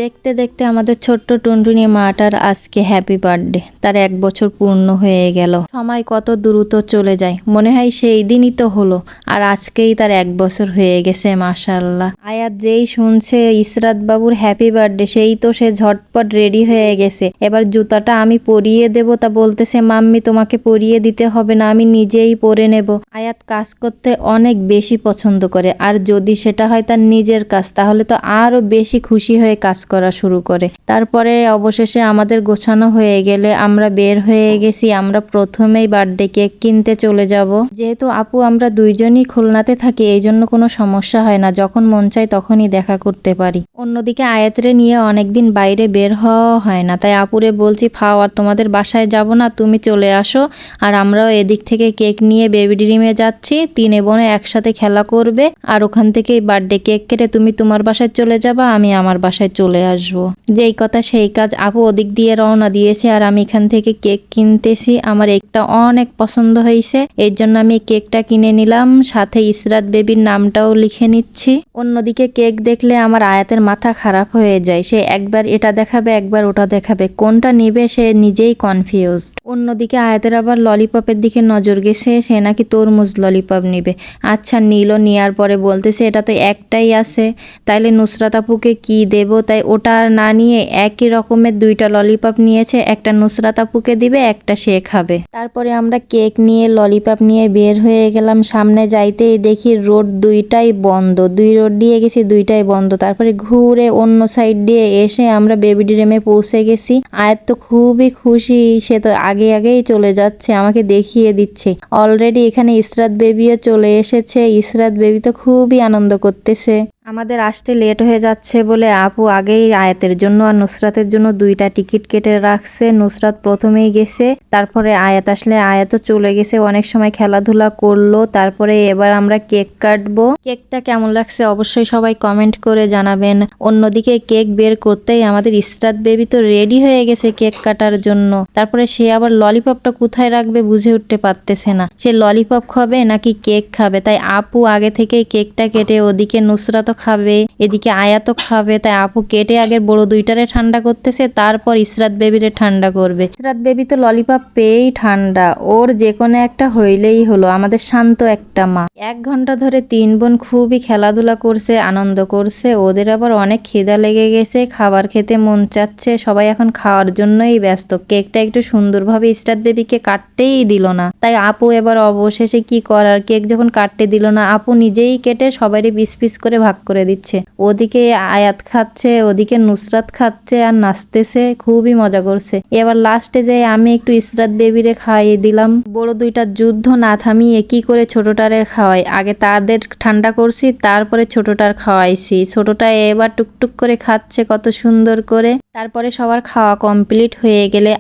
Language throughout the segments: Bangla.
দেখতে দেখতে আমাদের ছোট্ট টুনটুনি মাটার আজকে হ্যাপি বার্থডে। তার 1 বছর পূর্ণ হয়ে গেল। সময় কত দ্রুত চলে যায়, মনে হয় সেই দিনই তো হলো। আর আজকেই তার 1 বছর হয়ে গেছে, মাশাআল্লাহ। আয়াত যেই শুনছে ইসরাত বাবুর হ্যাপি বার্থডে, সেই তো সে ঝটপট রেডি হয়ে গেছে। এবার জুতাটা আমি পরিয়ে দেব, তা বলতেছে মাম্মি তোমাকে পরিয়ে দিতে হবে না, আমি নিজেই পরে নেব। আয়াত কাজ করতে অনেক বেশি পছন্দ করে, আর যদি সেটা হয় তার নিজের কাজ, তাহলে তো আরো বেশি খুশি হয়ে কাজ করা শুরু করে। তারপরে অবশেষে আমাদের গোছানো হয়ে গেলে আমরা বের হয়ে গেছি। আমরা প্রথমেই বার্থডে কেক কিনতে চলে যাব। যেহেতু আপু আমরা দুইজনই খুলনাতে থাকি, এই জন্য কোনো সমস্যা হয় না, যখন মন চায় তখনই দেখা করতে পারি। অন্যদিকে আয়াতরে নিয়ে অনেকদিন বাইরে বের হওয়া হয় না, তাই আপুরে বলছি ফাও আর তোমাদের বাসায় যাব না, তুমি চলে আসো। আর আমরাও এদিক থেকে কেক নিয়ে বেবি ড্রিমে যাচ্ছি। 3 বোনে একসাথে খেলা করবে, আর ওখান থেকেই বার্থডে কেক কেটে তুমি তোমার বাসায় চলে যাবা, আমি আমার বাসায় চলে আসবো। যেই কথা সেই কাজ, আপু ওদিক দিয়ে রওনা দিয়েছে আর আমি এখান থেকে কেক কিনতেছি। আমার একটা অনেক পছন্দ হয়েছে, এর জন্য আমি কেকটা কিনে নিলাম, সাথে ইসরাত বেবির নামটাও লিখে নিচ্ছি। অন্যদিকে কেক দেখলে আমার আয়াতের মাথা খারাপ হয়ে যায়, সে একবার এটা দেখাবে একবার ওটা দেখাবে, কোনটা নিবে সে নিজেই কনফিউজড। অন্যদিকে আয়াতের আবার ললিপপের দিকে নজর গেছে, সে নাকি তরমুজ ললিপপ নিবে। আচ্ছা নিল, নেওয়ার পরে বলতেছে এটা তো একটাই আছে, তাইলে নুসরাত আপুকে কি দেব, তাই ওটা আর না নিয়ে একই রকমের 2টা ললিপপ নিয়েছে, একটা নুসরাত আপুকে দিবে, একটা সে খাবে। তারপরে আমরা কেক নিয়ে ললিপপ নিয়ে বের হয়ে গেলাম। সামনে যাইতেই দেখি রোড 2টাই বন্ধ, 2 রোড দিয়ে গেছি, 2টাই বন্ধ। তারপরে ঘুরে অন্য সাইড দিয়ে এসে আমরা বেবি ড্রিমে পৌঁছে গেছি। আয়াত তো খুবই খুশি, সে তো আগেই চলে যাচ্ছে, আমাকে দেখিয়ে দিচ্ছে। অলরেডি এখানে ইসরাত বেবিও চলে এসেছে, ইসরাত বেবি তো খুবই আনন্দ করতেছে। আমাদের আসতে লেট হয়ে যাচ্ছে বলে আপু আগেই আয়াতের জন্য আর নুসরাতের জন্য 2টা টিকিট কেটে রাখছে। নুসরাত প্রথমেই গেছে, তারপরে আয়াত আসলে আয়াতও চলে গেছে, অনেক সময় খেলাধুলা করলো। তারপরে এবার আমরা কেক কাটবো। কেকটা কেমন লাগছে অবশ্যই সবাই কমেন্ট করে জানাবেন। অন্যদিকে কেক বের করতেই আমাদের ইসরাত বেবি তো রেডি হয়ে গেছে কেক কাটার জন্য। তারপরে সে আবার ললিপপটা কোথায় রাখবে বুঝে উঠতে পারতেছে না, সে ললিপপ খাবে নাকি কেক খাবে। তাই আপু আগে থেকেই কেকটা কেটে, ওদিকে নুসরাত খাবে, এদিকে আয়াতও খাবে, তাই আপু কেটে আগে বড় 2টারে ঠান্ডা করতেছে, তারপর ইসরাত বেবিরে ঠান্ডা করবে। ইসরাত বেবি তো ললিপপ পেয়েই ঠান্ডা, ওর যে কোনো একটা হইলেই হলো। আমাদের শান্ত একটা মা। 1 ঘন্টা ধরে 3 বোন খুবই খেলাধুলা করছে, আনন্দ করছে। ওদের আবার অনেক খিদা লেগে গেছে, খাবার খেতে মন চাচ্ছে, সবাই এখন খাওয়ার জন্যই ব্যস্ত। কেকটা একটু সুন্দরভাবে ইসরাত বেবিকে কাটতেই দিল না, তাই আপু এবার অবশেষে কি করার, কেক যখন কাটতে দিল না, আপু নিজেই কেটে সবারই পিস পিস করে ভাগ করে দিচ্ছে। ওদিকে আয়াত খাচ্ছে, ওদিকে নুসরাত খাচ্ছে আর নাচতেছে, খুবই মজা করছে। এবার লাস্টে যে আমি একটু ইসরাত বেবিরে খাইয়ে দিলাম। বড় 2টা যুদ্ধ না থামিয়ে কি করে ছোটটারে খাওয়াই, আগে তাদের ঠান্ডা করছি, তারপরে ছোটটার খাওয়াইছি। ছোটটা এবার টুকটুক করে খাচ্ছে কত সুন্দর করে। তারপরে সবার খাওয়া কমপ্লিট হয়ে গেলে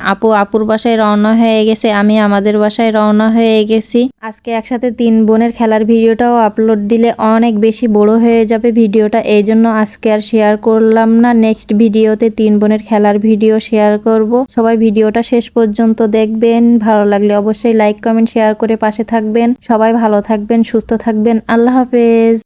আপুর বাসায় রওনা হয়ে গেছে, আমি আমাদের বাসায় রওনা হয়ে গেছি। আজকে একসাথে 3 বোনের খেলার ভিডিওটাও আপলোড দিলে অনেক বেশি বড় হয়ে যাবে ভিডিওটা, এই জন্য আজকে আর শেয়ার করলাম না। নেক্সট ভিডিওতে 3 বোনের খেলার ভিডিও শেয়ার করব। সবাই ভিডিওটা শেষ পর্যন্ত দেখবেন, ভালো লাগলে অবশ্যই লাইক কমেন্ট শেয়ার করে পাশে থাকবেন। সবাই ভালো থাকবেন, সুস্থ থাকবেন, আল্লাহ হাফেজ।